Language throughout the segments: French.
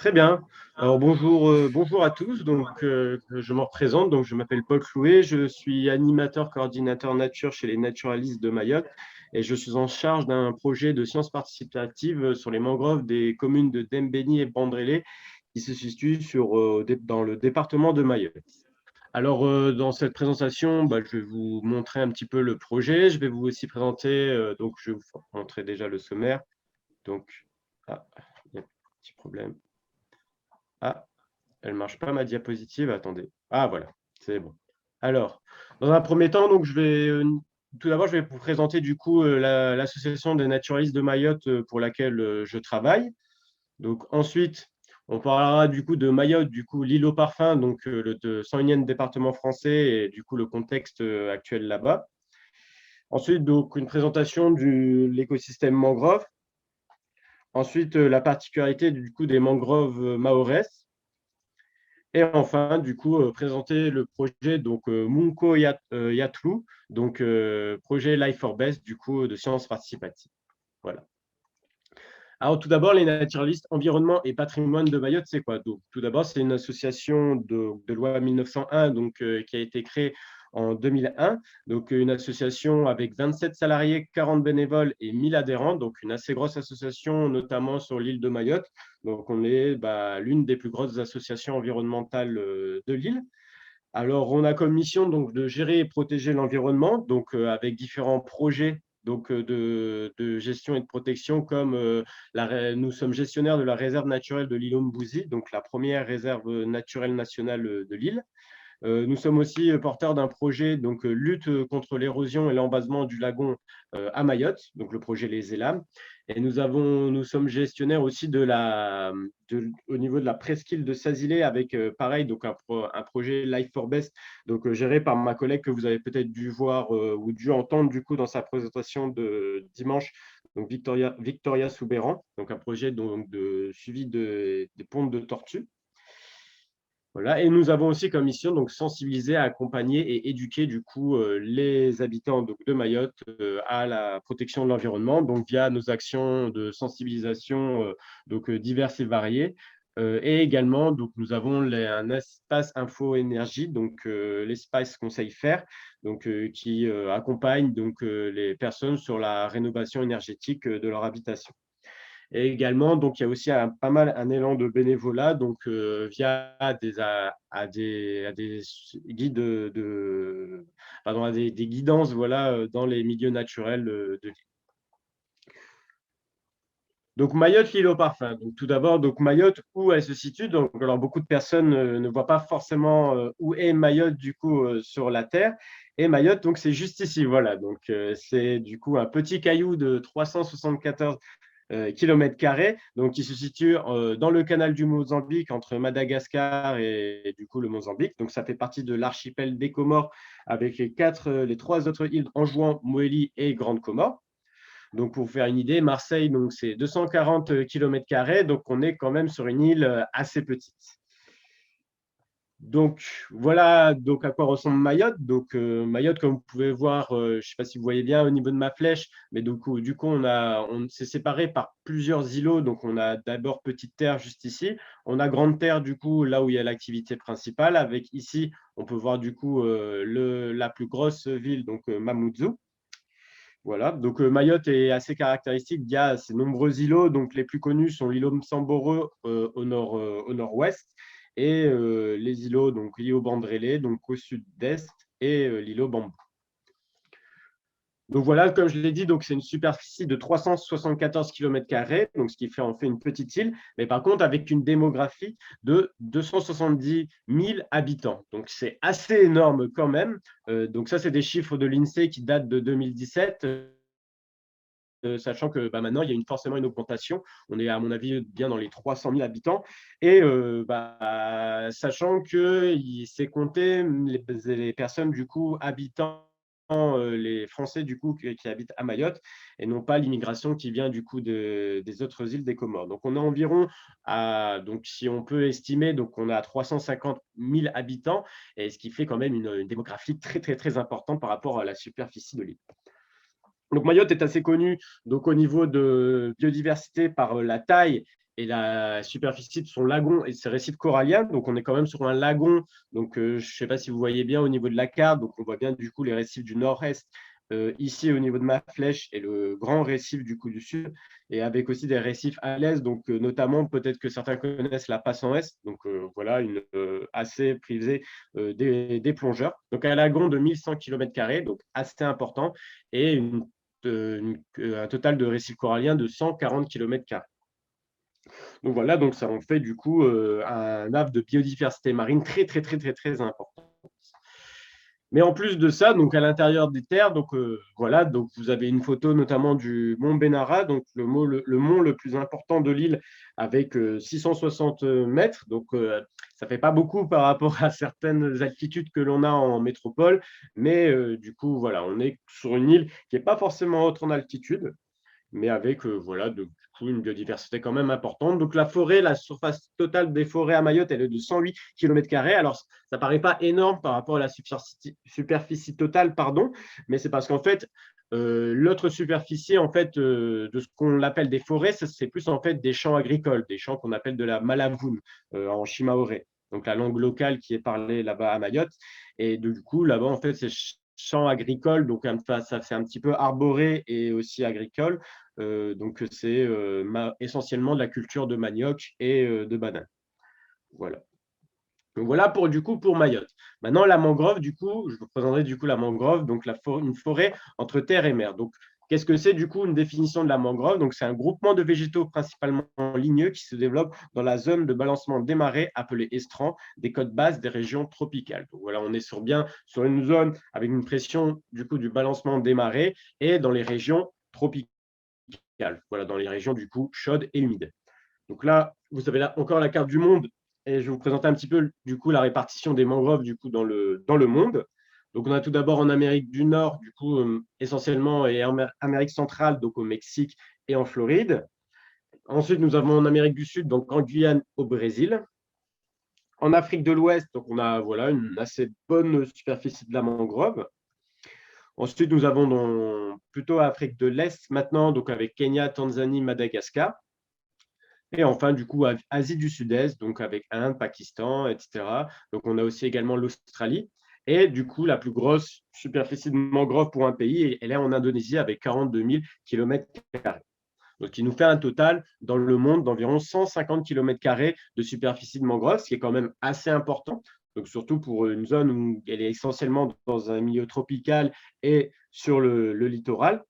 Très bien. Alors bonjour à tous. Je me représente. Donc je m'appelle Paul Clouet. Je suis animateur coordinateur nature chez les naturalistes de Mayotte et je suis en charge d'un projet de sciences participatives sur les mangroves des communes de Dembéni et Bandrélé qui se situent dans le département de Mayotte. Dans cette présentation, je vais vous montrer un petit peu le projet. Je vais vous aussi présenter. Je vais vous montrer déjà le sommaire. Donc, il y a un petit problème. Ah, elle ne marche pas ma diapositive. Attendez. Ah, voilà, c'est bon. Alors, dans un premier temps, tout d'abord, je vais vous présenter l'association des naturalistes de Mayotte pour laquelle je travaille. Donc, ensuite, on parlera du coup de Mayotte, l'île au parfum, le 101e département français et du coup le contexte actuel là-bas. Ensuite, donc, une présentation de l'écosystème mangrove. Ensuite, la particularité du coup des mangroves mahoraises. Et enfin, présenter le projet Munko Yatlu, projet Life for Best de sciences participatives. Voilà. Alors, tout d'abord, les naturalistes environnement et patrimoine de Mayotte, c'est quoi? Donc, tout d'abord, c'est une association de loi 1901 qui a été créée en 2001. Une association avec 27 salariés, 40 bénévoles et 1000 adhérents. Donc, une assez grosse association, notamment sur l'île de Mayotte. Donc, on est l'une des plus grosses associations environnementales de l'île. Alors, on a comme mission de gérer et protéger l'environnement, avec différents projets de gestion et de protection, comme nous sommes gestionnaires de la réserve naturelle de l'île Ombouzy, donc la première réserve naturelle nationale de l'île. Nous sommes aussi porteurs d'un projet lutte contre l'érosion et l'embasement du lagon à Mayotte, donc le projet Les Élames. Et nous sommes gestionnaires aussi au niveau de la presqu'île de Sazilé avec pareil un projet Life for Best géré par ma collègue que vous avez peut-être dû voir ou dû entendre dans sa présentation de dimanche, donc Victoria Soubéran, donc un projet de suivi des pontes de tortues. Voilà. Et nous avons aussi comme mission sensibiliser, accompagner et éduquer les habitants de Mayotte à la protection de l'environnement, via nos actions de sensibilisation diverses et variées. Et également, nous avons un espace info énergie, l'espace Conseil Faire, qui accompagne les personnes sur la rénovation énergétique de leur habitation. Et également, il y a aussi pas mal un élan de bénévolat, via des guides des guidances dans les milieux naturels de l'île. Mayotte, l'île au parfum. Tout d'abord, Mayotte, où elle se situe. Alors, beaucoup de personnes ne voient pas forcément où est Mayotte sur la Terre. Et Mayotte, c'est juste ici. Voilà. C'est un petit caillou de 374 kilomètres carrés, qui se situe dans le canal du Mozambique entre Madagascar et le Mozambique. Donc, ça fait partie de l'archipel des Comores avec les trois autres îles, Anjouan, Moélie et Grande Comore. Donc, pour vous faire une idée, Marseille, c'est 240 kilomètres carrés. Donc, on est quand même sur une île assez petite. Donc, voilà à quoi ressemble Mayotte. Mayotte, comme vous pouvez voir, je ne sais pas si vous voyez bien au niveau de ma flèche, mais on s'est séparé par plusieurs îlots. Donc, on a d'abord Petite Terre juste ici. On a Grande Terre, là où il y a l'activité principale. Avec ici, on peut voir la plus grosse ville, Mamoudzou. Voilà, Mayotte est assez caractéristique via ses nombreux îlots. Les plus connus sont l'îlot Msamboro au nord-ouest et les îlots, l'îlot Bandrélé au sud-est et l'îlot Bambou. Voilà, comme je l'ai dit, c'est une superficie de 374 kilomètres carrés, ce qui en fait une petite île, mais par contre avec une démographie de 270 000 habitants. Donc c'est assez énorme quand même. Ça, c'est des chiffres de l'INSEE qui datent de 2017. Sachant que maintenant, il y a forcément une augmentation. On est, à mon avis, bien dans les 300 000 habitants. Et sachant que c'est compté les personnes, habitant, les Français, qui habitent à Mayotte, et non pas l'immigration qui vient, des autres îles des Comores. Donc, on a environ, si on peut estimer, on a 350 000 habitants, et ce qui fait quand même une démographie très, très, très importante par rapport à la superficie de l'île. Mayotte est assez connue au niveau de biodiversité par la taille et la superficie de son lagon et de ses récifs coralliens. Donc, on est quand même sur un lagon. Donc, je ne sais pas si vous voyez bien au niveau de la carte. Donc, on voit bien du coup les récifs du nord-est ici au niveau de ma flèche et le grand récif du coup du sud. Et avec aussi des récifs à l'est. Donc, notamment, peut-être que certains connaissent la passe en est. Donc, voilà, une assez prisée des plongeurs. Donc, un lagon de 1100 km², donc assez important. Et un total de récifs coralliens de 140 km². Donc voilà, donc ça en fait du coup un havre de biodiversité marine très, très, très, très, très important. Mais en plus de ça, donc à l'intérieur des terres, donc voilà, donc vous avez une photo notamment du mont Benara, donc le mont le plus important de l'île avec 660 mètres. Donc ça fait pas beaucoup par rapport à certaines altitudes que l'on a en métropole, mais du coup voilà, on est sur une île qui n'est pas forcément haute en altitude, mais avec voilà, du coup, une biodiversité quand même importante. Donc la forêt, la surface totale des forêts à Mayotte, elle est de 108 km². Alors, ça ne paraît pas énorme par rapport à la superficie totale, pardon, mais c'est parce qu'en fait, l'autre superficie en fait, de ce qu'on appelle des forêts, c'est plus en fait des champs agricoles, des champs qu'on appelle de la malavoune en shimaoré, donc la langue locale qui est parlée là-bas à Mayotte. Et du coup, là-bas, en fait, c'est champs agricoles, donc ça c'est un petit peu arboré et aussi agricole. Donc, c'est essentiellement de la culture de manioc et de banane. Voilà. Donc, voilà pour, du coup, pour Mayotte. Maintenant, la mangrove, du coup, je vous présenterai du coup la mangrove, donc une forêt entre terre et mer. Donc, qu'est-ce que c'est du coup une définition de la mangrove? Donc, c'est un groupement de végétaux principalement ligneux qui se développe dans la zone de balancement des marais appelée estran, des côtes basses des régions tropicales. Donc, voilà, on est bien sur une zone avec une pression du coup du balancement des marais et dans les régions tropicales. Voilà, dans les régions du coup chaudes et humides. Donc là, vous avez là encore la carte du monde et je vais vous présenter un petit peu du coup la répartition des mangroves du coup dans le monde. Donc on a tout d'abord en Amérique du Nord, du coup essentiellement et en Amérique centrale, donc au Mexique et en Floride. Ensuite, nous avons en Amérique du Sud, donc en Guyane, au Brésil. En Afrique de l'Ouest, donc on a voilà une assez bonne superficie de la mangrove. Ensuite, nous avons plutôt Afrique de l'Est maintenant, donc avec Kenya, Tanzanie, Madagascar. Et enfin, du coup, Asie du Sud-Est, donc avec Inde, Pakistan, etc. Donc, on a aussi également l'Australie. Et du coup, la plus grosse superficie de mangrove pour un pays, elle est en Indonésie avec 42 000 km². Donc, qui nous fait un total dans le monde d'environ 150 km² de superficie de mangrove, ce qui est quand même assez important. Donc, surtout pour une zone où elle est essentiellement dans un milieu tropical et sur le littoral.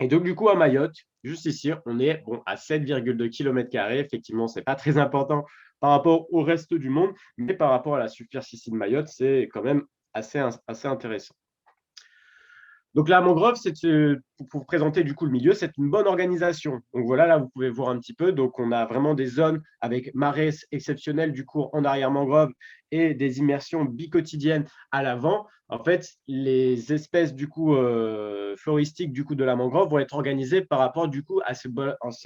Et donc, du coup, à Mayotte, juste ici, on est bon, à 7,2 km². Effectivement, ce n'est pas très important par rapport au reste du monde, mais par rapport à la superficie de Mayotte, c'est quand même assez intéressant. Donc la mangrove, pour vous présenter du coup le milieu, c'est une bonne organisation. Donc voilà, là vous pouvez voir un petit peu. Donc on a vraiment des zones avec marais exceptionnels du coup en arrière mangrove et des immersions bicotidiennes à l'avant. En fait, les espèces du coup floristiques du coup de la mangrove vont être organisées par rapport du coup à ce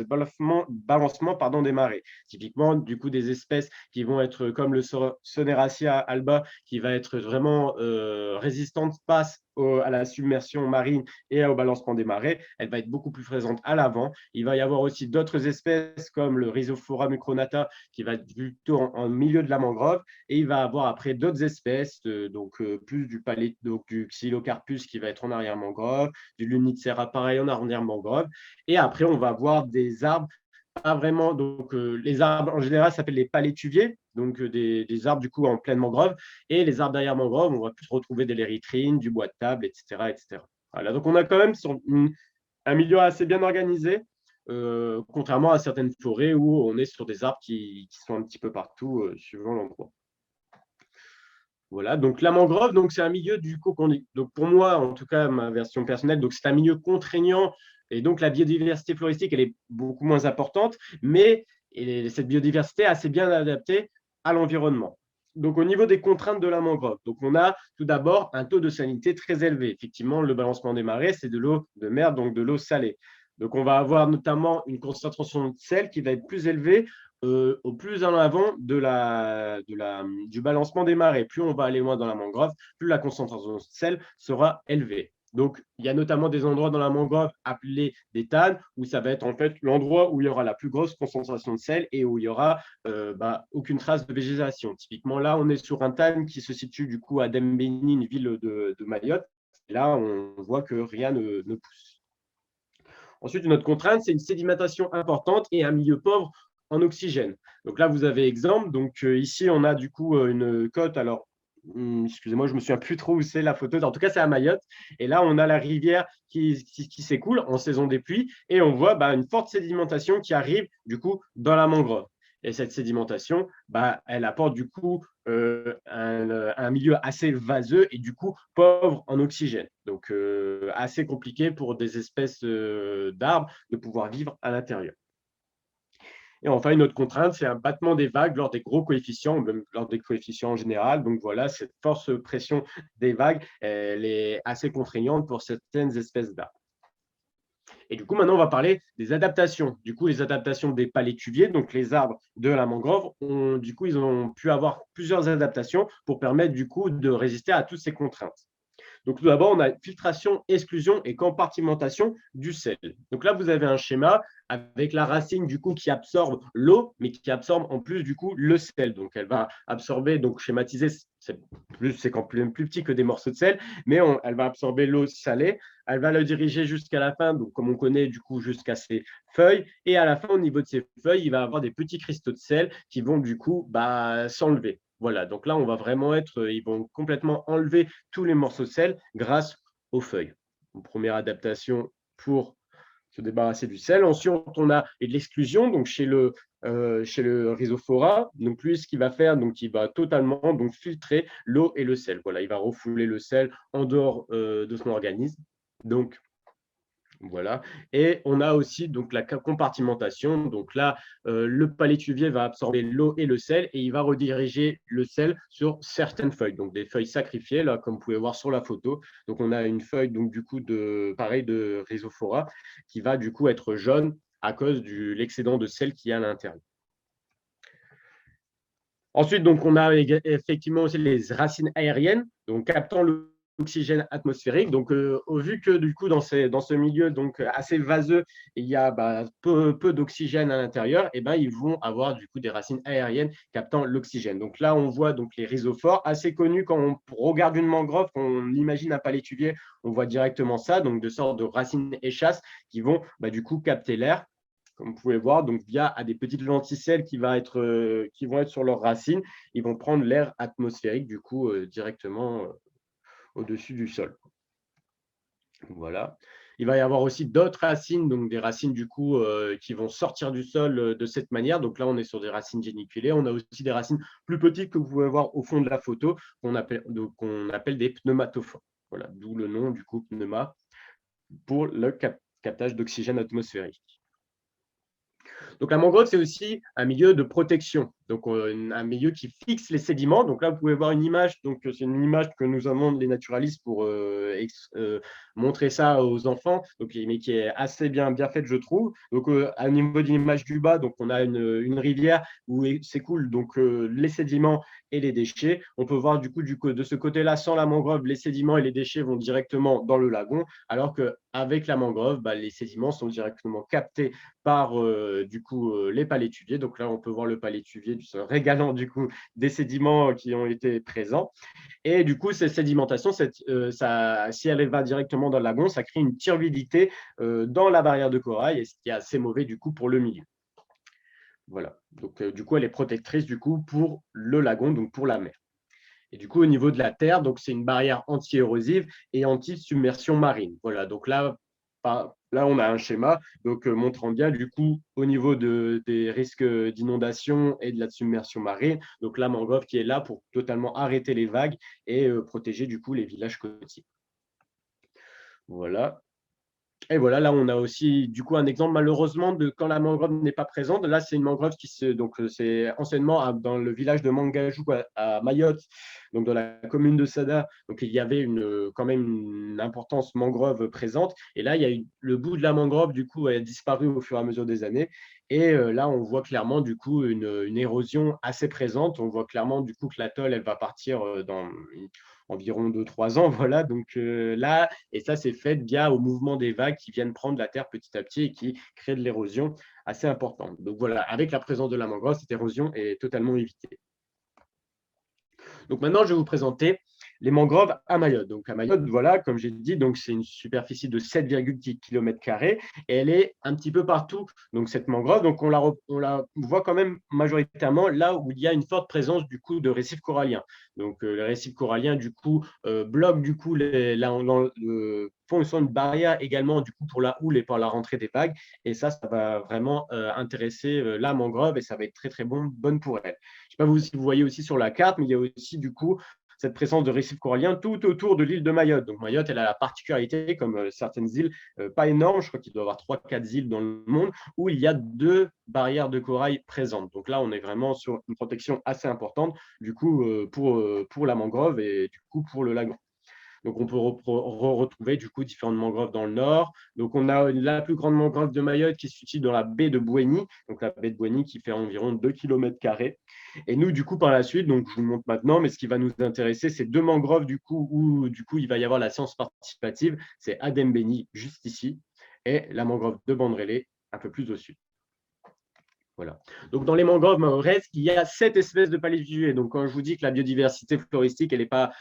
balancement pardon, des marées. Typiquement du coup des espèces qui vont être comme le Soneracia alba qui va être vraiment résistante face à la submersion marine et au balancement des marées, elle va être beaucoup plus présente à l'avant. Il va y avoir aussi d'autres espèces comme le Rhizophora mucronata qui va être plutôt en milieu de la mangrove, et il va avoir après d'autres espèces, plus du Xylocarpus qui va être en arrière mangrove, du Lunicera pareil en arrière mangrove, et après on va avoir des arbres pas vraiment. Donc, les arbres en général s'appellent les palétuviers, donc des arbres du coup en pleine mangrove. Et les arbres derrière mangrove, on va plus retrouver des léritrines, du bois de table, etc., etc. Voilà, donc on a quand même un milieu assez bien organisé, contrairement à certaines forêts où on est sur des arbres qui sont un petit peu partout suivant l'endroit. Voilà, donc la mangrove, donc c'est un milieu du coup qu'on dit. Donc pour moi, en tout cas, ma version personnelle, donc c'est un milieu contraignant et donc la biodiversité floristique, elle est beaucoup moins importante, mais cette biodiversité est assez bien adaptée à l'environnement. Donc au niveau des contraintes de la mangrove, donc on a tout d'abord un taux de salinité très élevé. Effectivement, le balancement des marais, c'est de l'eau de mer, donc de l'eau salée. Donc on va avoir notamment une concentration de sel qui va être plus élevée au plus en avant du balancement des marées. Plus on va aller loin dans la mangrove, plus la concentration de sel sera élevée. Donc, il y a notamment des endroits dans la mangrove appelés des tannes, où ça va être en fait l'endroit où il y aura la plus grosse concentration de sel et où il y aura aucune trace de végétation. Typiquement, là, on est sur un tanne qui se situe du coup à Dembéni, une ville de Mayotte. Et là, on voit que rien ne pousse. Ensuite, une autre contrainte, c'est une sédimentation importante et un milieu pauvre en oxygène. Donc là, vous avez exemple. Donc ici, on a du coup une côte. Alors, excusez-moi, je me souviens plus trop où c'est la photo. En tout cas, c'est à Mayotte. Et là, on a la rivière qui s'écoule en saison des pluies et on voit une forte sédimentation qui arrive du coup dans la mangrove. Et cette sédimentation, elle apporte du coup un milieu assez vaseux et du coup pauvre en oxygène. Donc assez compliqué pour des espèces d'arbres de pouvoir vivre à l'intérieur. Et enfin, une autre contrainte, c'est un battement des vagues lors des gros coefficients, même lors des coefficients en général. Donc voilà, cette force pression des vagues, elle est assez contraignante pour certaines espèces d'arbres. Et du coup, maintenant, on va parler des adaptations. Du coup, les adaptations des palétuviers, donc les arbres de la mangrove, ils ont pu avoir plusieurs adaptations pour permettre du coup de résister à toutes ces contraintes. Donc, tout d'abord, on a filtration, exclusion et compartimentation du sel. Donc là, vous avez un schéma avec la racine du coup qui absorbe l'eau, mais qui absorbe en plus du coup le sel. Donc, elle va absorber, donc schématiser, c'est quand même plus petit que des morceaux de sel, mais elle va absorber l'eau salée. Elle va le diriger jusqu'à la fin, donc comme on connaît du coup jusqu'à ses feuilles. Et à la fin, au niveau de ses feuilles, il va avoir des petits cristaux de sel qui vont du coup s'enlever. Voilà, donc là, on va vraiment ils vont complètement enlever tous les morceaux de sel grâce aux feuilles. Une première adaptation pour se débarrasser du sel. Ensuite, on a de l'exclusion, donc chez le Rhizophora. Donc lui, ce qu'il va faire, donc il va totalement filtrer l'eau et le sel. Voilà, il va refouler le sel en dehors de son organisme. Donc voilà. Et on a aussi donc la compartimentation. Donc là, le palétuvier va absorber l'eau et le sel et il va rediriger le sel sur certaines feuilles. Donc des feuilles sacrifiées, là, comme vous pouvez voir sur la photo. Donc on a une feuille donc du coup de Rhizophora qui va du coup être jaune à cause de l'excédent de sel qu'il y a à l'intérieur. Ensuite, donc, on a effectivement aussi les racines aériennes, donc captant l'oxygène atmosphérique. Donc, au vu que du coup, dans ce milieu donc, assez vaseux, il y a peu d'oxygène à l'intérieur, et ils vont avoir du coup des racines aériennes captant l'oxygène. Donc là, on voit donc les rhizophores, assez connus quand on regarde une mangrove, quand on imagine un palétuvier, on voit directement ça, donc de sortes de racines échasses qui vont du coup capter l'air comme vous pouvez voir, donc via des petites lenticelles qui vont être sur leurs racines, ils vont prendre l'air atmosphérique du coup directement au-dessus du sol. Voilà. Il va y avoir aussi d'autres racines, donc des racines du coup qui vont sortir du sol de cette manière. Donc là, on est sur des racines géniculées. On a aussi des racines plus petites que vous pouvez voir au fond de la photo, qu'on appelle des pneumatophores. Voilà, d'où le nom du coup pneuma pour le captage d'oxygène atmosphérique. Donc la mangrove, c'est aussi un milieu de protection, donc un milieu qui fixe les sédiments. Donc là, vous pouvez voir une image, donc c'est une image que nous avons les naturalistes pour montrer ça aux enfants, donc, mais qui est assez bien faite, je trouve. Donc à niveau de l'image du bas, donc on a une rivière où s'écoulent donc les sédiments et les déchets. On peut voir du coup de ce côté-là, sans la mangrove, les sédiments et les déchets vont directement dans le lagon, alors qu'avec la mangrove, les sédiments sont directement captés par du coup les palétuviers. Donc là, on peut voir le palétuvier se régalant du coup des sédiments qui ont été présents. Et du coup, cette sédimentation, si elle va directement dans le lagon, ça crée une turbidité dans la barrière de corail, et ce qui est assez mauvais du coup pour le milieu. Voilà. Donc du coup, elle est protectrice du coup pour le lagon, donc pour la mer. Et du coup, au niveau de la terre, donc c'est une barrière anti-érosive et anti-submersion marine. Voilà, donc là, on a un schéma montrant bien du coup au niveau des risques d'inondation et de la submersion marine. Donc la mangrove qui est là pour totalement arrêter les vagues et protéger du coup les villages côtiers. Voilà. Et voilà, là, on a aussi du coup un exemple malheureusement de quand la mangrove n'est pas présente. Là, c'est une mangrove c'est anciennement dans le village de Mangajou à Mayotte, donc dans la commune de Sada. Donc il y avait quand même une importance mangrove présente. Et là, le bout de la mangrove du coup a disparu au fur et à mesure des années. Et là, on voit clairement du coup une érosion assez présente. On voit clairement du coup que l'atoll, elle va partir dans environ 2 3 ans. Voilà, donc là, et ça, c'est fait via au mouvement des vagues qui viennent prendre la terre petit à petit et qui créent de l'érosion assez importante. Donc voilà, avec la présence de la mangrove, cette érosion est totalement évitée. Donc maintenant, je vais vous présenter les mangroves à Mayotte. Donc à Mayotte, voilà, comme j'ai dit, donc c'est une superficie de 7,10 km² et elle est un petit peu partout. Donc cette mangrove, donc on la voit quand même majoritairement là où il y a une forte présence du coup de récifs coralliens. Donc les récifs coralliens du coup bloquent du coup font une barrière également du coup pour la houle et pour la rentrée des vagues. Et ça va vraiment intéresser la mangrove et ça va être très très bonne pour elle. Je ne sais pas vous, si vous voyez aussi sur la carte, mais il y a aussi du coup cette présence de récifs coralliens tout autour de l'île de Mayotte. Donc Mayotte, elle a la particularité, comme certaines îles, pas énormes, je crois qu'il doit y avoir 3 4 îles dans le monde, où il y a 2 barrières de corail présentes. Donc là, on est vraiment sur une protection assez importante, du coup, pour la mangrove et du coup pour le lagon. Donc, on peut retrouver du coup différentes mangroves dans le nord. Donc, on a la plus grande mangrove de Mayotte qui se situe dans la baie de Bouéni. Donc, la baie de Bouéni qui fait environ 2 km². Et nous, du coup, par la suite, donc je vous le montre maintenant, mais ce qui va nous intéresser, c'est 2 mangroves du coup où du coup il va y avoir la science participative. C'est Adembéni juste ici et la mangrove de Bandrélé un peu plus au sud. Voilà. Donc, dans les mangroves mahorais, il y a 7 espèces de palétuviers. Donc, quand je vous dis que la biodiversité floristique, elle est pas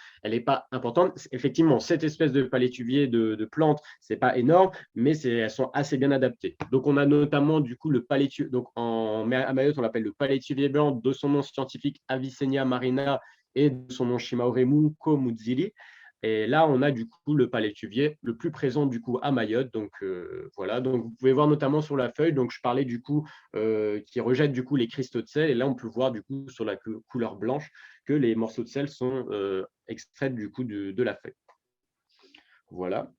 importante, effectivement, 7 espèces de palétuviers de plantes, c'est pas énorme, mais elles sont assez bien adaptées. Donc, on a notamment du coup le palétuvier. Donc, à Mayotte, on l'appelle le palétuvier blanc de son nom scientifique Avicennia marina et de son nom shimaoremu Komuzili. Et là, on a du coup le palétuvier le plus présent du coup à Mayotte. Donc voilà. Donc vous pouvez voir notamment sur la feuille. Donc je parlais du coup qui rejette du coup les cristaux de sel. Et là, on peut voir du coup sur la couleur blanche que les morceaux de sel sont extraits du coup de la feuille. Voilà.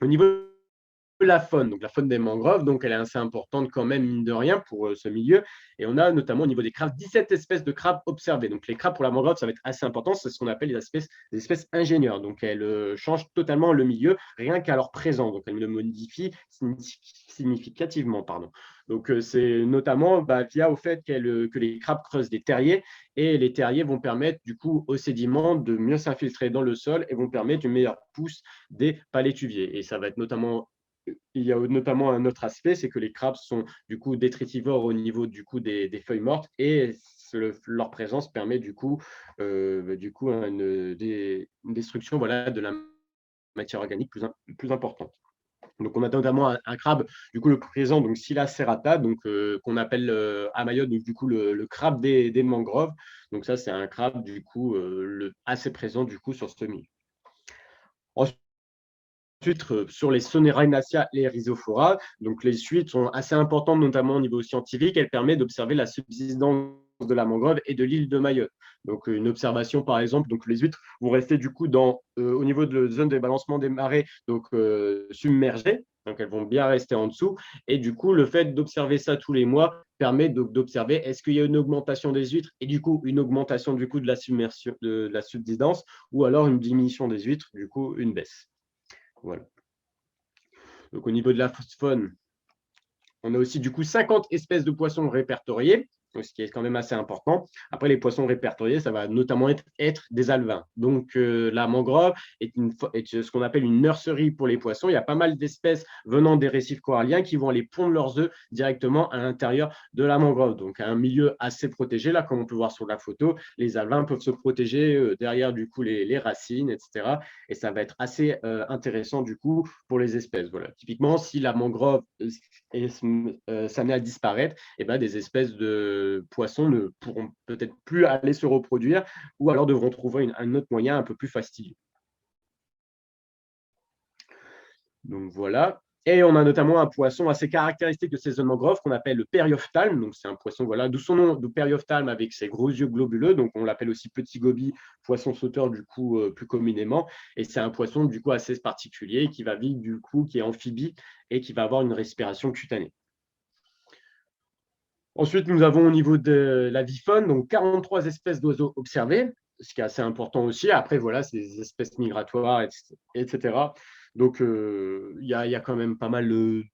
Au niveau de la faune, donc la faune des mangroves, donc elle est assez importante quand même, mine de rien, pour ce milieu. Et on a notamment au niveau des crabes 17 espèces de crabes observées. Donc les crabes pour la mangrove, ça va être assez important. C'est ce qu'on appelle les espèces ingénieurs. Donc elles changent totalement le milieu rien qu'à leur présence. Donc elles le modifient significativement. Pardon. Donc c'est notamment via au fait que les crabes creusent des terriers et les terriers vont permettre du coup aux sédiments de mieux s'infiltrer dans le sol et vont permettre une meilleure pousse des palétuviers. Et ça va être notamment il y a notamment un autre aspect, c'est que les crabes sont du coup détritivores au niveau du coup des feuilles mortes et leur présence permet du coup une destruction voilà, de la matière organique plus importante. Donc, on a notamment un crabe, du coup, le présent, donc Scylla serrata, donc qu'on appelle à Mayotte, donc, du coup, le crabe des mangroves. Donc, ça, c'est un crabe, du coup, assez présent, du coup, sur ce milieu. Ensuite, sur les Sonerinaceae et les Rhizophora, donc les suites sont assez importantes, notamment au niveau scientifique. Elles permettent d'observer la subsistance de la mangrove et de l'île de Mayotte. Donc, une observation, par exemple, donc les huîtres vont rester du coup au niveau de la zone de balancement des marées, donc submergées. Donc, elles vont bien rester en dessous. Et du coup, le fait d'observer ça tous les mois permet d'observer est-ce qu'il y a une augmentation des huîtres et du coup une augmentation du coup de la submersion, de la subsidence ou alors une diminution des huîtres, du coup une baisse. Voilà. Donc, au niveau de la faune, on a aussi du coup 50 espèces de poissons répertoriées, ce qui est quand même assez important. Après, les poissons répertoriés, ça va notamment être des alevins. Donc, la mangrove est ce qu'on appelle une nurserie pour les poissons. Il y a pas mal d'espèces venant des récifs coralliens qui vont aller pondre leurs œufs directement à l'intérieur de la mangrove. Donc, un milieu assez protégé. Là, comme on peut voir sur la photo, les alevins peuvent se protéger derrière du coup les racines, etc. Et ça va être assez intéressant du coup pour les espèces. Voilà. Typiquement, si la mangrove s'amener à disparaître, et des espèces de poissons ne pourront peut-être plus aller se reproduire ou alors devront trouver un autre moyen un peu plus fastidieux. Donc voilà. Et on a notamment un poisson assez caractéristique de ces zones mangroves qu'on appelle le périophthalme. Donc c'est un poisson, voilà, d'où son nom de périophthalme avec ses gros yeux globuleux. Donc on l'appelle aussi petit goby, poisson sauteur du coup plus communément. Et c'est un poisson du coup assez particulier qui va vivre du coup, qui est amphibie et qui va avoir une respiration cutanée. Ensuite, nous avons au niveau de la vie faune, donc 43 espèces d'oiseaux observées, ce qui est assez important aussi. Après, voilà, c'est des espèces migratoires, etc. Donc, il y a quand même pas mal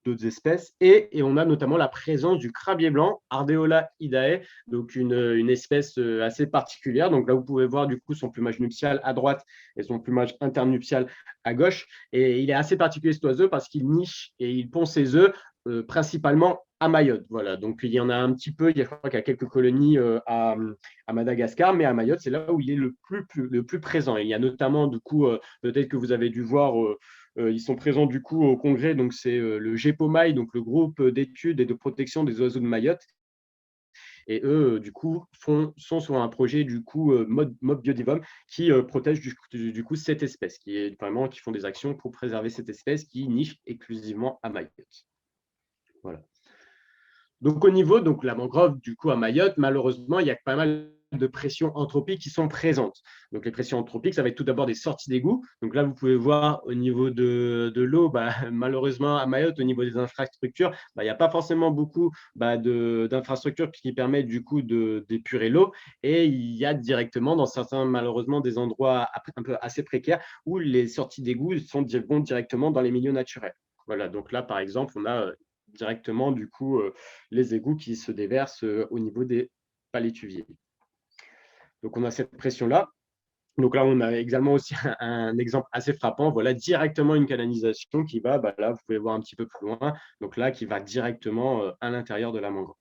d'autres espèces. Et on a notamment la présence du crabier blanc, Ardeola idae, donc une espèce assez particulière. Donc là, vous pouvez voir du coup son plumage nuptial à droite et son plumage internuptial à gauche. Et il est assez particulier cet oiseau parce qu'il niche et il pond ses œufs principalement à Mayotte. Voilà. Donc il y en a un petit peu, je crois qu'il y a quelques colonies à Madagascar, mais à Mayotte, c'est là où il est le plus présent. Et il y a notamment, du coup, peut-être que vous avez dû voir, ils sont présents du coup au congrès, donc c'est le GEPOMAI, donc le groupe d'études et de protection des oiseaux de Mayotte. Et eux, du coup, sont sur un projet du coup Mob Biodivom qui protège du coup cette espèce, qui font des actions pour préserver cette espèce qui niche exclusivement à Mayotte. Voilà. Donc au niveau donc la mangrove du coup à Mayotte, malheureusement, il y a pas mal de pressions anthropiques qui sont présentes. Donc les pressions anthropiques, ça va être tout d'abord des sorties d'égouts. Donc là, vous pouvez voir au niveau de l'eau, malheureusement à Mayotte, au niveau des infrastructures, il n'y a pas forcément beaucoup d'infrastructures qui permettent du coup d'épurer l'eau. Et il y a directement dans certains, malheureusement, des endroits un peu assez précaires où les sorties d'égouts vont directement dans les milieux naturels. Voilà, donc là, par exemple, on a directement du coup les égouts qui se déversent au niveau des palétuviers. Donc on a cette pression-là. Donc là, on a également aussi un exemple assez frappant. Voilà, directement une canalisation qui va, là, vous pouvez voir un petit peu plus loin, donc là, qui va directement à l'intérieur de la mangrove.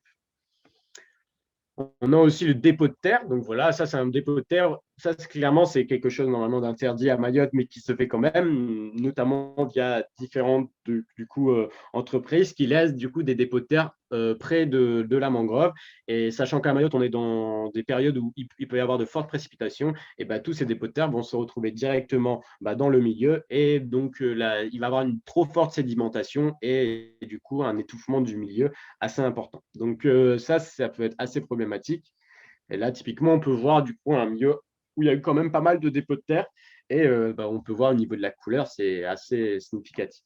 On a aussi le dépôt de terre. Donc voilà, ça, c'est un dépôt de terre. Ça, clairement, c'est quelque chose normalement d'interdit à Mayotte, mais qui se fait quand même, notamment via différentes entreprises qui laissent du coup des dépôts de terre près de la mangrove. Et sachant qu'à Mayotte, on est dans des périodes où il peut y avoir de fortes précipitations, et tous ces dépôts de terre vont se retrouver directement dans le milieu. Et donc là, il va y avoir une trop forte sédimentation et du coup un étouffement du milieu assez important. Donc ça peut être assez problématique. Et là, typiquement, on peut voir du coup un milieu où il y a eu quand même pas mal de dépôts de terre. Et on peut voir au niveau de la couleur, c'est assez significatif.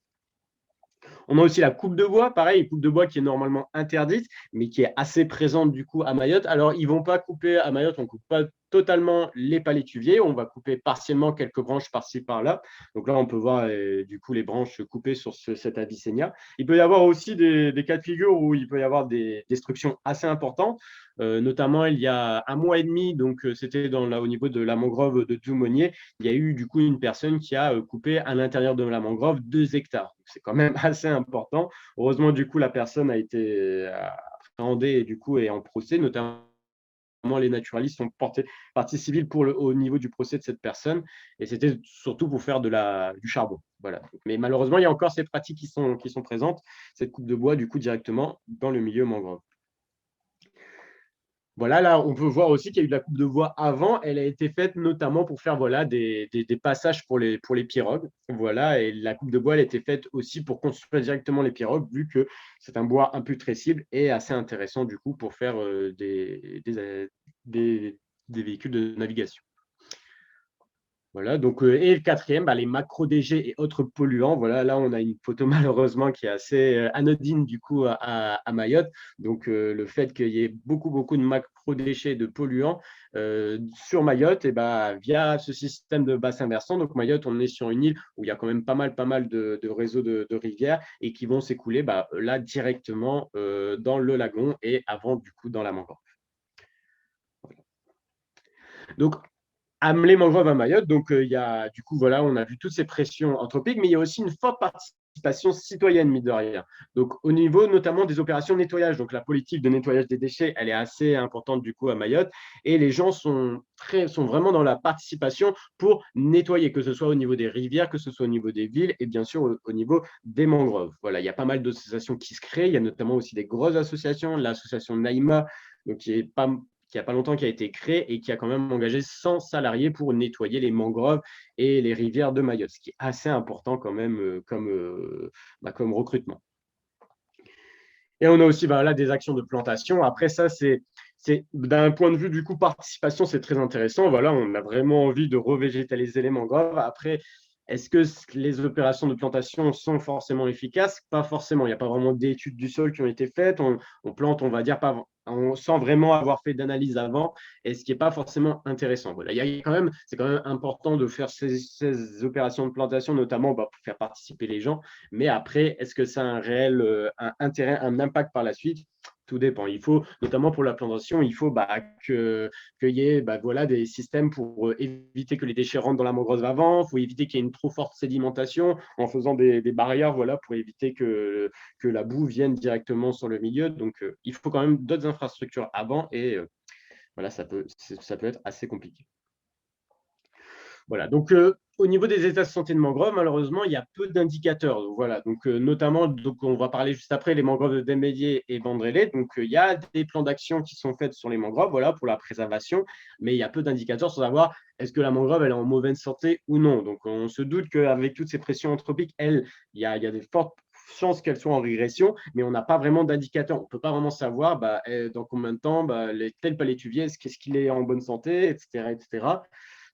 On a aussi la coupe de bois, pareil, coupe de bois qui est normalement interdite, mais qui est assez présente du coup à Mayotte. Alors, ils ne vont pas couper à Mayotte, on ne coupe pas totalement les palétuviers, on va couper partiellement quelques branches par-ci, par-là. Donc là, on peut voir du coup les branches coupées sur cet Avicennia. Il peut y avoir aussi des cas de figure où il peut y avoir des destructions assez importantes. Notamment, il y a un mois et demi, donc c'était au niveau de la mangrove de Doumonier, il y a eu du coup une personne qui a coupé à l'intérieur de la mangrove 2 hectares. C'est quand même assez important. Heureusement, du coup, la personne a été appréhendée et du coup est en procès, notamment les naturalistes ont porté partie civile au niveau du procès de cette personne, et c'était surtout pour faire du charbon. Voilà. Mais malheureusement, il y a encore ces pratiques qui sont présentes, cette coupe de bois du coup directement dans le milieu mangrove. Voilà, là, on peut voir aussi qu'il y a eu de la coupe de bois avant. Elle a été faite notamment pour faire des passages pour les pirogues. Voilà, et la coupe de bois, elle a été faite aussi pour construire directement les pirogues, vu que c'est un bois imputrescible et assez intéressant du coup pour faire des véhicules de navigation. Voilà, donc, et le quatrième, les macro-déchets et autres polluants. Voilà, là, on a une photo malheureusement qui est assez anodine du coup à Mayotte. Donc, le fait qu'il y ait beaucoup de macro-déchets, de polluants sur Mayotte, et via ce système de bassin versant. Donc, Mayotte, on est sur une île où il y a quand même pas mal de réseaux de rivières et qui vont s'écouler là directement dans le lagon et avant du coup dans la mangrove. Donc, Amelé mangrove à Mayotte. Donc, il y a, du coup, voilà, on a vu toutes ces pressions anthropiques, mais il y a aussi une forte participation citoyenne, mine de rien. Donc, au niveau notamment des opérations de nettoyage, donc la politique de nettoyage des déchets, elle est assez importante, du coup, à Mayotte. Et les gens sont vraiment dans la participation pour nettoyer, que ce soit au niveau des rivières, que ce soit au niveau des villes et bien sûr au niveau des mangroves. Voilà, il y a pas mal d'associations qui se créent. Il y a notamment aussi des grosses associations, l'association Naïma, donc qui a pas longtemps qui a été créé et qui a quand même engagé 100 salariés pour nettoyer les mangroves et les rivières de Mayotte, ce qui est assez important quand même comme recrutement. Et on a aussi des actions de plantation. Après ça, c'est d'un point de vue du coup participation, c'est très intéressant. Voilà, on a vraiment envie de revégétaliser les mangroves. Après, est-ce que les opérations de plantation sont forcément efficaces? Pas forcément. Il n'y a pas vraiment d'études du sol qui ont été faites. On plante, on va dire, pas sans vraiment avoir fait d'analyse avant, et ce qui n'est pas forcément intéressant. Voilà, c'est quand même important de faire ces opérations de plantation, notamment pour faire participer les gens. Mais après, est-ce que ça a un réel intérêt, un impact par la suite? Tout dépend. Il faut, notamment pour la plantation, il faut qu'il y ait voilà, des systèmes pour éviter que les déchets rentrent dans la mangrove avant. Il faut éviter qu'il y ait une trop forte sédimentation en faisant des barrières voilà, pour éviter que la boue vienne directement sur le milieu. Donc, il faut quand même d'autres infrastructures avant et voilà, ça peut être assez compliqué. Voilà, donc au niveau des états de santé de mangrove, malheureusement, il y a peu d'indicateurs. Donc, voilà, donc, notamment, donc, on va parler juste après, les mangroves de Dembélé et Bandrélé. Donc, il y a des plans d'action qui sont faits sur les mangroves voilà, pour la préservation, mais il y a peu d'indicateurs sur savoir est-ce que la mangrove elle est en mauvaise santé ou non. Donc, on se doute qu'avec toutes ces pressions anthropiques, il y a des fortes chances qu'elles soient en régression, mais on n'a pas vraiment d'indicateurs. On ne peut pas vraiment savoir dans combien de temps tel palétuvier, qu'est-ce qu'il est en bonne santé, etc., etc.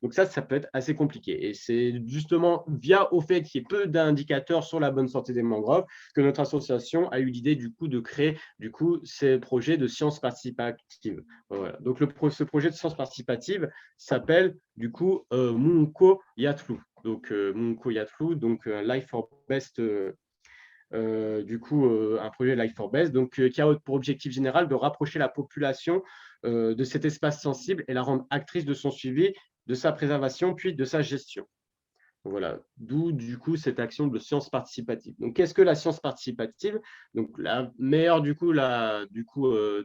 Donc ça peut être assez compliqué. Et c'est justement via au fait qu'il y ait peu d'indicateurs sur la bonne santé des mangroves que notre association a eu l'idée du coup de créer du coup ces projets de sciences participatives. Voilà. Donc ce projet de sciences participatives s'appelle du coup Munko Yatlou. Donc Munko Yatlou, donc Life for Best. Un projet Life for Best, donc, qui a pour objectif général de rapprocher la population de cet espace sensible et la rendre actrice de son suivi, de sa préservation, puis de sa gestion. Voilà, d'où du coup cette action de science participative. Donc, qu'est-ce que la science participative? Donc, la meilleure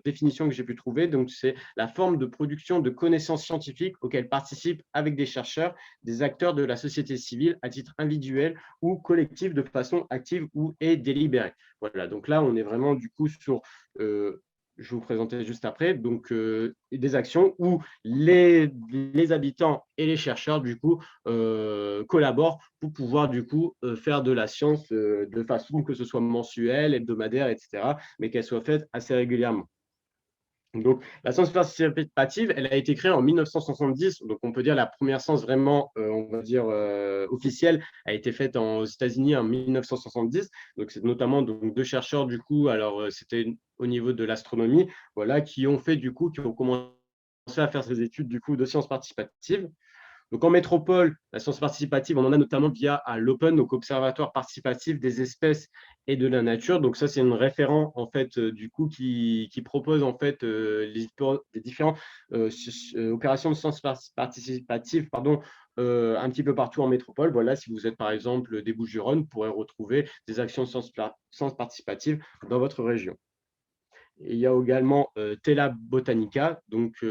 définition que j'ai pu trouver, donc c'est la forme de production de connaissances scientifiques auxquelles participent avec des chercheurs, des acteurs de la société civile à titre individuel ou collectif de façon active ou et délibérée. Voilà, donc là on est vraiment du coup sur je vais vous présenter juste après, donc des actions où les habitants et les chercheurs, du coup, collaborent pour pouvoir, du coup, faire de la science de façon que ce soit mensuelle, hebdomadaire, etc., mais qu'elle soit faite assez régulièrement. Donc, la science participative, elle a été créée en 1970. Donc, on peut dire la première science vraiment, on va dire, officielle a été faite aux États-Unis en 1970. Donc, c'est notamment donc, deux chercheurs, du coup, alors c'était au niveau de l'astronomie, voilà, qui ont commencé à faire ces études, du coup, de sciences participatives. Donc en métropole, la science participative, on en a notamment via l'Open, donc Observatoire participatif des espèces et de la nature. Donc ça, c'est une référent en fait du coup qui propose en fait les différentes opérations de science participative, pardon, un petit peu partout en métropole. Voilà, si vous êtes par exemple des Bouches-du-Rhône, vous pourrez retrouver des actions de science participative dans votre région. Et il y a également Tela Botanica, donc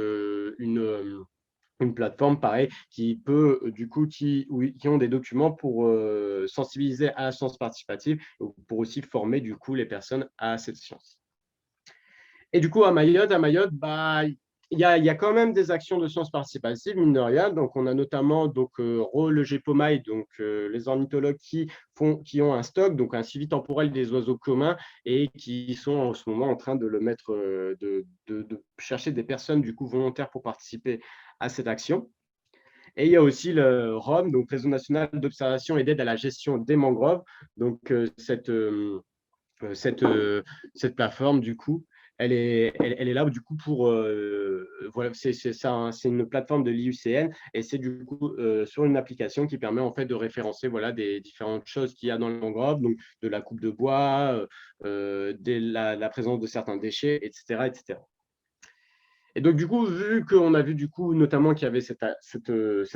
une plateforme, pareil, qui peut, du coup, qui ont des documents pour sensibiliser à la science participative, pour aussi former, du coup, les personnes à cette science. Et du coup, à Mayotte, il y a quand même des actions de sciences participatives, mine de rien. Donc, on a notamment le GEPOMAI, donc les ornithologues qui ont un stock, donc un suivi temporel des oiseaux communs et qui sont en ce moment en train de le mettre, de chercher des personnes du coup volontaires pour participer à cette action. Et il y a aussi le ROM, donc Réseau national d'observation et d'aide à la gestion des mangroves. Donc, cette plateforme, du coup, elle est là du coup pour voilà, c'est une plateforme de l'IUCN et c'est du coup sur une application qui permet en fait de référencer voilà des différentes choses qu'il y a dans le mangrove, donc de la coupe de bois, la présence de certains déchets, etc., etc. Et donc, du coup, vu qu'on a vu, du coup, notamment qu'il y avait cette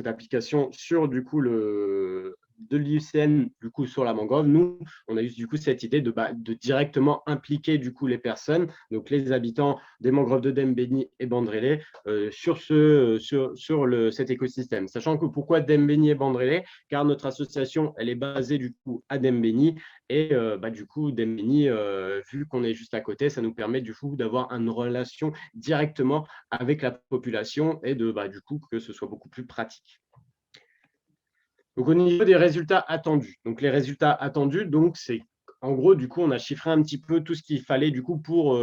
application sur, du coup, de l'IUCN, du coup, sur la mangrove, nous, on a eu, du coup, cette idée de directement impliquer, du coup, les personnes, donc les habitants des mangroves de Dembéni et Bandrélé, sur cet écosystème. Sachant que pourquoi Dembéni et Bandrélé? Car notre association, elle est basée, du coup, à Dembéni. Et du coup, Dembéni, vu qu'on est juste à côté, ça nous permet, du coup, d'avoir une relation directement avec la population et du coup que ce soit beaucoup plus pratique. Donc au niveau des résultats attendus, donc les résultats attendus, donc c'est en gros du coup on a chiffré un petit peu tout ce qu'il fallait du coup pour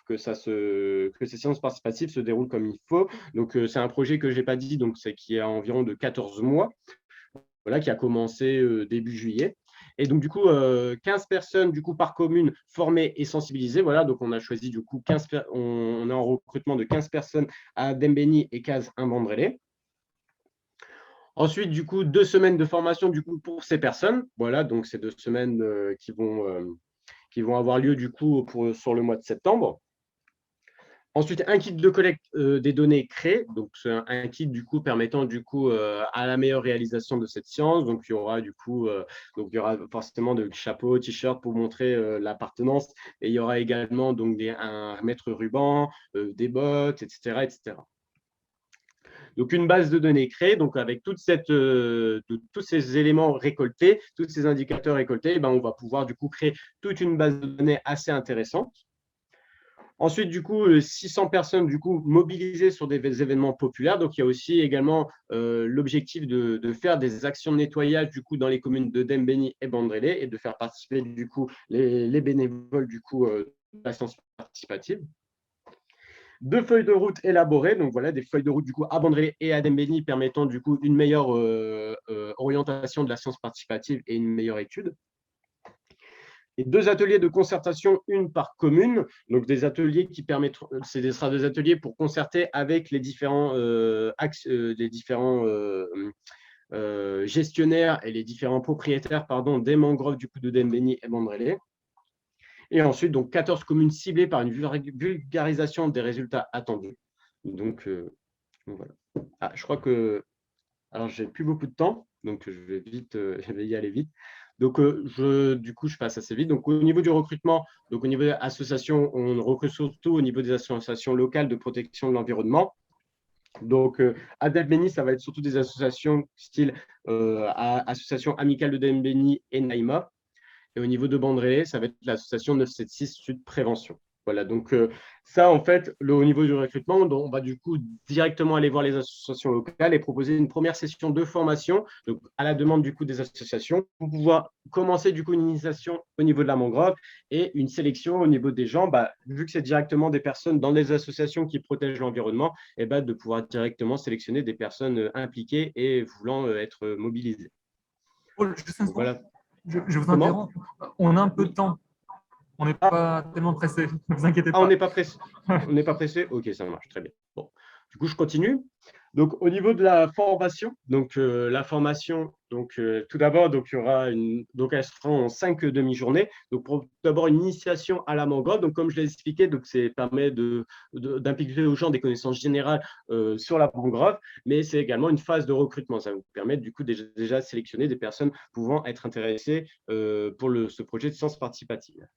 que ces séances participatives se déroulent comme il faut. Donc c'est un projet que j'ai pas dit, donc c'est qui est à environ de 14 mois, voilà, qui a commencé début juillet. Et donc, du coup, 15 personnes du coup, par commune formées et sensibilisées. Voilà, donc on a choisi du coup on est en recrutement de 15 personnes à Dembéni et 15 à Bandrélé. Ensuite, du coup, 2 semaines de formation du coup, pour ces personnes. Voilà, donc c'est 2 semaines qui vont avoir lieu du coup sur le mois de septembre. Ensuite, un kit de collecte des données créé. Donc, c'est un kit du coup permettant du coup à la meilleure réalisation de cette science. Donc, il y aura du coup, donc il y aura forcément de chapeaux, t-shirts pour montrer l'appartenance. Et il y aura également donc un mètre ruban, des bottes, etc., etc. Donc, une base de données créée, donc avec tous ces éléments récoltés, tous ces indicateurs récoltés, ben, on va pouvoir du coup créer toute une base de données assez intéressante. Ensuite, du coup, 600 personnes du coup, mobilisées sur des événements populaires. Donc, il y a aussi également l'objectif de faire des actions de nettoyage du coup, dans les communes de Dembéni et Bandrélé et de faire participer du coup, les bénévoles du coup, de la science participative. 2 feuilles de route élaborées, donc voilà, des feuilles de route du coup à Bandrélé et à Dembéni permettant du coup une meilleure orientation de la science participative et une meilleure étude. Et 2 ateliers de concertation, une par commune. Donc, des ateliers qui permettront, ce sera des ateliers pour concerter avec les différents, gestionnaires et les différents propriétaires des mangroves du coup de Dembéni et Bandrélé. Et ensuite, donc 14 communes ciblées par une vulgarisation des résultats attendus. Donc voilà. Ah, je crois que alors, j'ai plus beaucoup de temps, donc je vais y aller vite. Donc, du coup, je passe assez vite. Donc, au niveau du recrutement, donc au niveau des associations, on recrute surtout au niveau des associations locales de protection de l'environnement. Donc, à Dembéni, ça va être surtout des associations style Association amicale de Dembéni et Naïma. Et au niveau de Bandrélé, ça va être l'association 976 Sud Prévention. Voilà, donc ça, en fait, au niveau du recrutement, on va du coup directement aller voir les associations locales et proposer une première session de formation, donc à la demande du coup des associations, pour pouvoir commencer du coup une initiation au niveau de la mangrove et une sélection au niveau des gens, vu que c'est directement des personnes dans les associations qui protègent l'environnement, et de pouvoir directement sélectionner des personnes impliquées et voulant être mobilisées. Juste un Donc, instant, voilà. je vous Comment? interromps. On a un peu de Oui. temps. On n'est Ah, pas tellement pressé. Ne vous inquiétez Ah, on pas. n'est pas pressé. On n'est pas pressé? Ok, ça marche très bien. Bon. Du coup, je continue. Donc, au niveau de la formation, donc la formation, donc tout d'abord, donc il y aura donc elles seront en 5 demi-journées. Donc, d'abord une initiation à la mangrove. Donc, comme je l'ai expliqué, donc c'est permet d'impliquer aux gens des connaissances générales sur la mangrove, mais c'est également une phase de recrutement. Ça vous permet du coup déjà de sélectionner des personnes pouvant être intéressées pour ce projet de sciences participatives.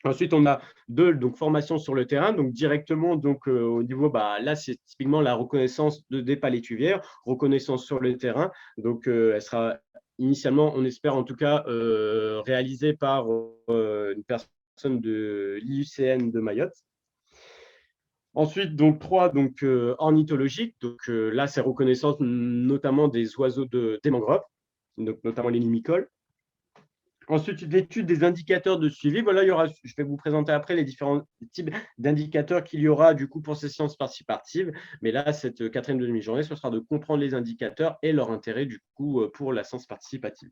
Ensuite, on a donc formation sur le terrain, donc directement donc, au niveau, là, c'est typiquement la reconnaissance des palétuvières, reconnaissance sur le terrain. Donc, elle sera initialement, on espère en tout cas, réalisée par une personne de l'IUCN de Mayotte. Ensuite, donc 3, donc ornithologique. Donc là, c'est reconnaissance notamment des oiseaux des mangroves, donc notamment les limicoles. Ensuite, l'étude des indicateurs de suivi. Voilà, je vais vous présenter après les différents types d'indicateurs qu'il y aura du coup pour ces sciences participatives. Mais là, cette quatrième demi-journée, ce sera de comprendre les indicateurs et leur intérêt du coup pour la science participative.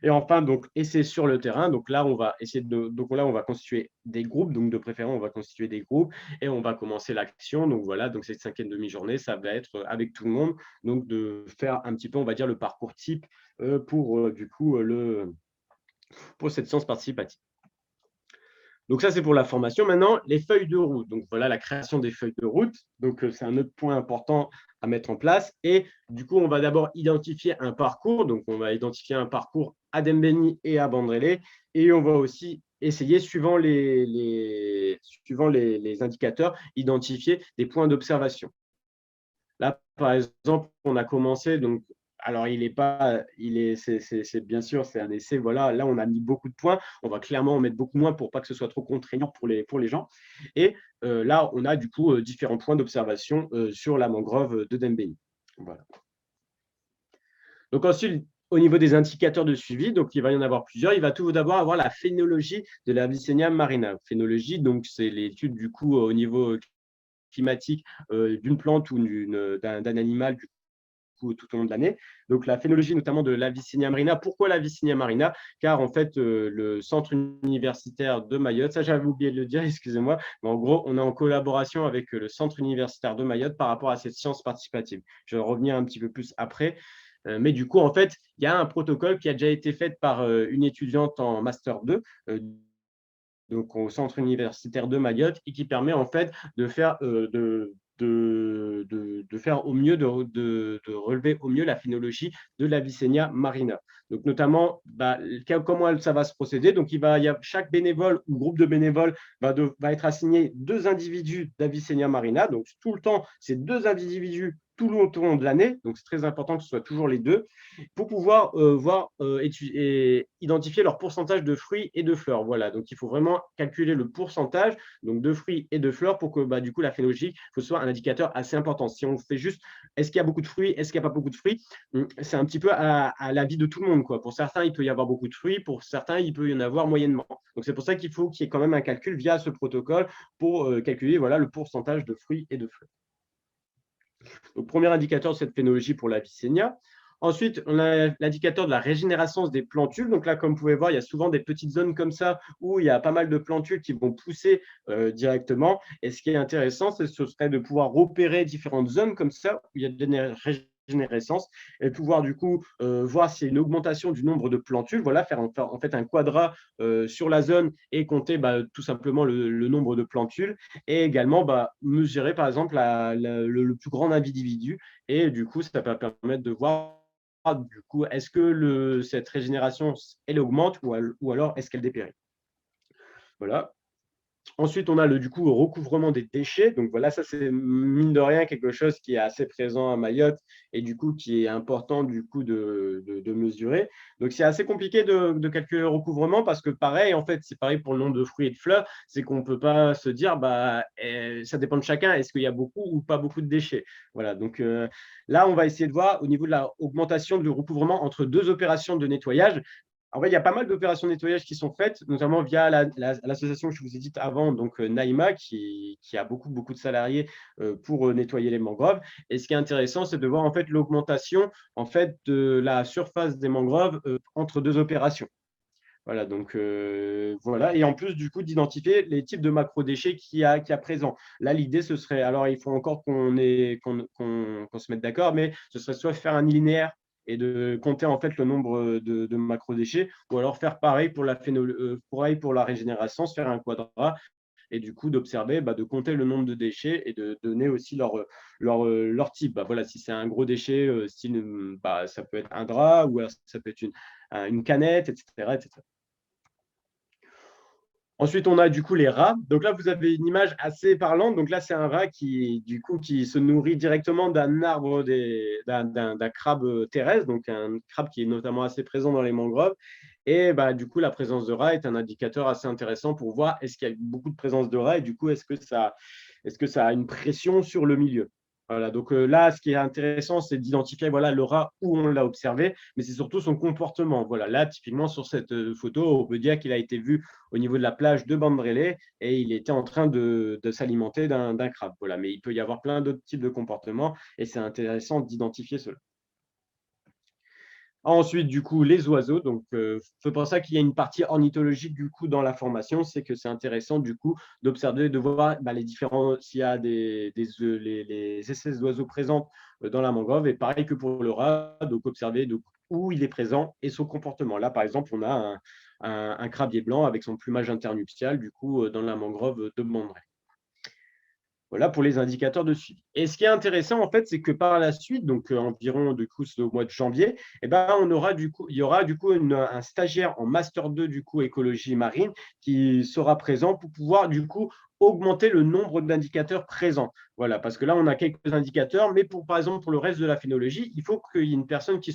Et enfin, donc, essai sur le terrain. Donc là, on va on va constituer des groupes. Donc, de préférence, on va constituer des groupes et on va commencer l'action. Donc voilà, donc cette cinquième demi-journée, ça va être avec tout le monde. Donc, de faire un petit peu, on va dire, le parcours type pour du coup pour cette science participative. Donc ça, c'est pour la formation. Maintenant, les feuilles de route. Donc voilà la création des feuilles de route. Donc c'est un autre point important à mettre en place. Et du coup, on va d'abord identifier un parcours. Donc on va identifier un parcours à Dembéni et à Bandrélé. Et on va aussi essayer, suivant les indicateurs, identifier des points d'observation. Là, par exemple, on a commencé, donc, alors il est pas, c'est bien sûr, c'est un essai, voilà, là on a mis beaucoup de points, on va clairement en mettre beaucoup moins pour pas que ce soit trop contraignant pour les gens. Et là, on a du coup différents points d'observation sur la mangrove de Dembéni. Voilà. Donc ensuite, au niveau des indicateurs de suivi, donc il va y en avoir plusieurs. Il va tout d'abord avoir la phénologie de la Abyssinia marina. Phénologie, donc c'est l'étude du coup au niveau climatique d'une plante ou d'un animal du coup tout au long de l'année. Donc la phénologie notamment de l'Avicennia marina. Pourquoi l'Avicennia marina? Car en fait, le centre universitaire de Mayotte, ça j'avais oublié de le dire, excusez-moi, mais en gros, on est en collaboration avec le centre universitaire de Mayotte par rapport à cette science participative. Je vais revenir un petit peu plus après. Mais du coup, en fait, il y a un protocole qui a déjà été fait par une étudiante en Master 2, donc au centre universitaire de Mayotte, et qui permet en fait de faire, de faire au mieux, de relever au mieux la phénologie de l'Avicennia marina. Donc notamment, bah, comment ça va se procéder. Donc chaque bénévole ou groupe de bénévoles va être assigné 2 individus d'Avicennia marina. Donc tout le temps, c'est 2 individus tout le long de l'année. Donc c'est très important que ce soit toujours les deux pour pouvoir voir et identifier leur pourcentage de fruits et de fleurs. Voilà, donc il faut vraiment calculer le pourcentage donc, de fruits et de fleurs pour que bah, du coup la phénologie soit un indicateur assez important. Si on fait juste est-ce qu'il y a beaucoup de fruits, est-ce qu'il n'y a pas beaucoup de fruits, c'est un petit peu à l'avis de tout le monde, quoi. Pour certains, il peut y avoir beaucoup de fruits, pour certains, il peut y en avoir moyennement. Donc c'est pour ça qu'il faut qu'il y ait quand même un calcul via ce protocole pour calculer voilà, le pourcentage de fruits et de fleurs. Donc, premier indicateur de cette phénologie pour la Vicennia. Ensuite, on a l'indicateur de la régénérescence des plantules. Donc là, comme vous pouvez voir, il y a souvent des petites zones comme ça où il y a pas mal de plantules qui vont pousser directement. Et ce qui est intéressant, ce serait de pouvoir repérer différentes zones comme ça où il y a de régénérescence et pouvoir du coup voir s'il y a une augmentation du nombre de plantules. Voilà, faire en fait un quadrat sur la zone et compter bah, tout simplement le nombre de plantules et également bah, mesurer par exemple le plus grand individu et du coup ça va permettre de voir du coup est-ce que cette régénération elle augmente ou alors est-ce qu'elle dépérit. Voilà. Ensuite, on a du coup, recouvrement des déchets. Donc voilà, ça c'est mine de rien quelque chose qui est assez présent à Mayotte et du coup qui est important du coup de mesurer. Donc c'est assez compliqué de calculer le recouvrement parce que pareil, en fait, c'est pareil pour le nombre de fruits et de fleurs, c'est qu'on ne peut pas se dire, bah, ça dépend de chacun, est-ce qu'il y a beaucoup ou pas beaucoup de déchets. Voilà, donc là, on va essayer de voir au niveau de l'augmentation du recouvrement entre 2 opérations de nettoyage. En fait, il y a pas mal d'opérations de nettoyage qui sont faites, notamment via l'association que je vous ai dite avant, donc Naïma, qui a beaucoup de salariés pour nettoyer les mangroves. Et ce qui est intéressant, c'est de voir en fait l'augmentation en fait de la surface des mangroves entre 2 opérations. Voilà, donc voilà. Et en plus, du coup, d'identifier les types de macrodéchets qu'il y a présent. Là, l'idée, ce serait, alors il faut encore qu'on se mette d'accord, mais ce serait soit faire un linéaire et de compter en fait le nombre de macrodéchets, ou alors faire pareil pour pareil pour la régénérescence, faire un quadrat et du coup d'observer, bah, de compter le nombre de déchets et de donner aussi leur type. Bah, voilà, si c'est un gros déchet, style, bah, ça peut être un drap ou alors ça peut être une canette, etc., etc. Ensuite, on a du coup les rats. Donc là, vous avez une image assez parlante. Donc là, c'est un rat qui se nourrit directement d'un arbre, d'un crabe terrestre, donc un crabe qui est notamment assez présent dans les mangroves. Et bah, du coup, la présence de rats est un indicateur assez intéressant pour voir est-ce qu'il y a beaucoup de présence de rats et du coup, est-ce que ça a une pression sur le milieu. Voilà, donc là, ce qui est intéressant, c'est d'identifier voilà, le rat où on l'a observé, mais c'est surtout son comportement. Voilà, là, typiquement, sur cette photo, on peut dire qu'il a été vu au niveau de la plage de Bandrélé et il était en train de s'alimenter d'un crabe. Voilà, mais il peut y avoir plein d'autres types de comportements et c'est intéressant d'identifier cela. Ensuite, du coup, les oiseaux. Donc, c'est pour ça qu'il y a une partie ornithologique du coup dans la formation, c'est que c'est intéressant du coup d'observer, de voir bah, les différents, s'il y a les espèces d'oiseaux présentes dans la mangrove. Et pareil que pour le rat, donc observer où il est présent et son comportement. Là, par exemple, on a un crabier blanc avec son plumage internuptial du coup dans la mangrove de Bandré. Voilà pour les indicateurs de suivi. Et ce qui est intéressant, en fait, c'est que par la suite, donc environ du coup, au mois de janvier, il y aura du coup un stagiaire en Master 2 du coup écologie marine qui sera présent pour pouvoir du coup augmenter le nombre d'indicateurs présents. Voilà, parce que là, on a quelques indicateurs, mais par exemple, pour le reste de la phénologie, il faut qu'il y ait une personne qui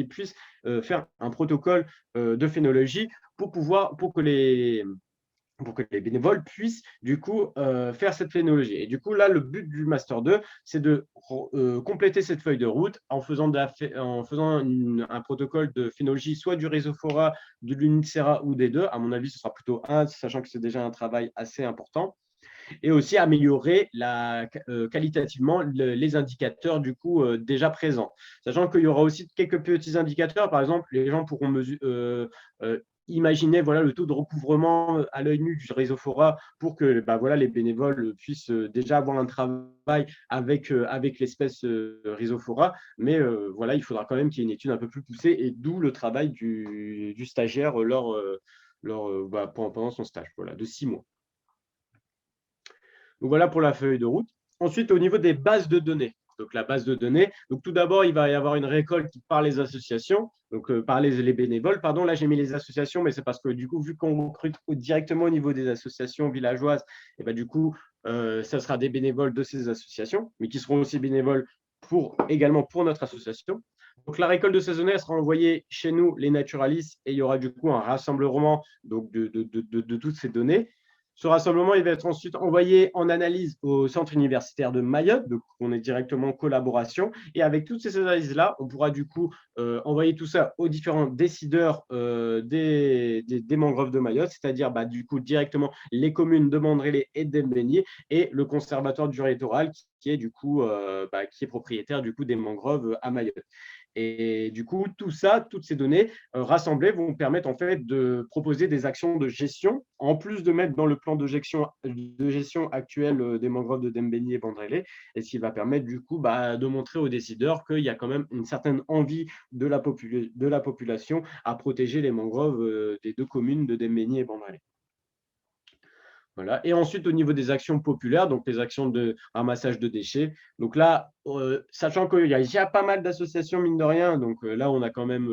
puisse faire un protocole de phénologie pour que les bénévoles puissent du coup faire cette phénologie. Et du coup, là, le but du Master 2, c'est de compléter cette feuille de route en faisant un protocole de phénologie, soit du Rhizophora, de l'Unicera ou des deux. À mon avis, ce sera plutôt un, sachant que c'est déjà un travail assez important. et aussi améliorer qualitativement les indicateurs du coup déjà présents. Sachant qu'il y aura aussi quelques petits indicateurs, par exemple, les gens pourront imaginer voilà, le taux de recouvrement à l'œil nu du réseau Fora pour que voilà, les bénévoles puissent déjà avoir un travail avec l'espèce Rhizophoras, mais voilà, il faudra quand même qu'il y ait une étude un peu plus poussée, et d'où le travail du stagiaire pendant son stage, voilà, de 6 mois. Donc voilà pour la feuille de route. Ensuite, au niveau des bases de données. Donc la base de données. Donc tout d'abord, il va y avoir une récolte par les associations, donc par les bénévoles. Pardon, là j'ai mis les associations, mais c'est parce que du coup, vu qu'on recrute directement au niveau des associations villageoises, et ben, du coup, ça sera des bénévoles de ces associations, mais qui seront aussi bénévoles également pour notre association. Donc la récolte de ces données, elle sera envoyée chez nous, les naturalistes, et il y aura du coup un rassemblement donc, de toutes ces données. Ce rassemblement, il va être ensuite envoyé en analyse au centre universitaire de Mayotte, donc on est directement en collaboration. Et avec toutes ces analyses-là, on pourra du coup envoyer tout ça aux différents décideurs des mangroves de Mayotte, c'est-à-dire du coup directement les communes de Bandrélé et de Dembéni, et le conservatoire du littoral qui est du coup qui est propriétaire du coup des mangroves à Mayotte. Et du coup, tout ça, toutes ces données rassemblées vont permettre en fait de proposer des actions de gestion, en plus de mettre dans le plan de gestion actuel des mangroves de Dembéni et Bandrélé, et ce qui va permettre du coup de montrer aux décideurs qu'il y a quand même une certaine envie de la population à protéger les mangroves des deux communes de Dembéni et Bandrélé. Voilà. Et ensuite, au niveau des actions populaires, donc les actions de ramassage de déchets. Donc là, sachant qu'il y a déjà pas mal d'associations, mine de rien, donc là, on a quand même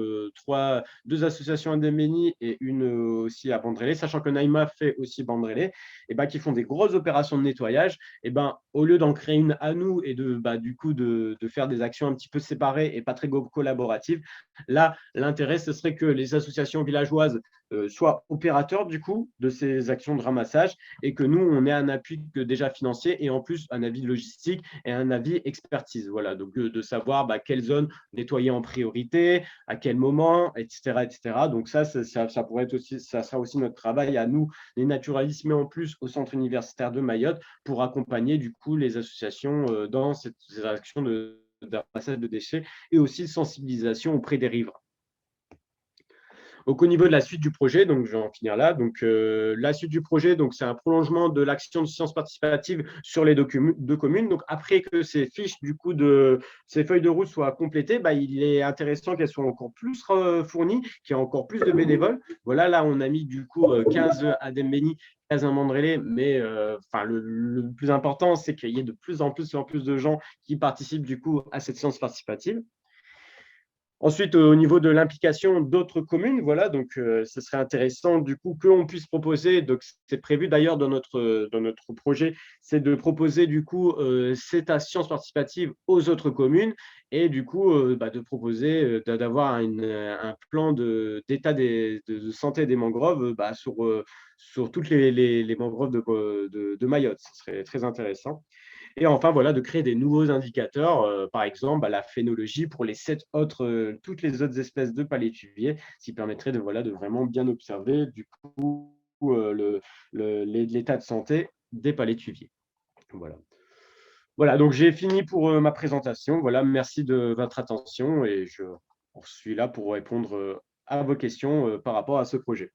deux associations à Dembéni et une aussi à Bandrélé, sachant que Naïma fait aussi Bandrélé, et qui font des grosses opérations de nettoyage. Et au lieu d'en créer une à nous et du coup de faire des actions un petit peu séparées et pas très collaboratives, là, l'intérêt, ce serait que les associations villageoises soient opérateurs du coup de ces actions de ramassage, et que nous, on ait un appui déjà financier et en plus un avis logistique et un avis expertise. Voilà, donc de savoir quelle zone nettoyer en priorité, à quel moment, etc. etc. Donc ça pourrait être aussi, ça sera aussi notre travail à nous, les naturalistes, mais en plus au centre universitaire de Mayotte, pour accompagner du coup les associations dans ces actions de ramassage de déchets, et aussi de sensibilisation auprès des riverains. Donc, au niveau de la suite du projet, donc je vais en finir là. Donc, la suite du projet, donc c'est un prolongement de l'action de sciences participatives sur les deux communes. Donc, après que ces fiches, du coup, ces feuilles de route soient complétées, il est intéressant qu'elles soient encore plus fournies, qu'il y ait encore plus de bénévoles. Voilà, là, on a mis du coup 15 à Dembéni, 15 à Mandrélé, mais le plus important, c'est qu'il y ait de plus en plus de gens qui participent du coup à cette science participative. Ensuite, au niveau de l'implication d'autres communes, voilà, donc ce serait intéressant du coup qu'on puisse proposer, donc c'est prévu d'ailleurs dans notre projet, c'est de proposer du coup cette science participative aux autres communes, et du coup de proposer d'avoir un plan d'état de santé des mangroves sur toutes les mangroves de Mayotte. Ce serait très intéressant. Et enfin, voilà, de créer des nouveaux indicateurs, par exemple la phénologie pour toutes les autres espèces de palétuviers, ce qui permettrait de vraiment bien observer du coup l'état de santé des palétuviers. Voilà. Voilà, donc j'ai fini pour ma présentation. Voilà, merci de votre attention, et je suis là pour répondre à vos questions par rapport à ce projet.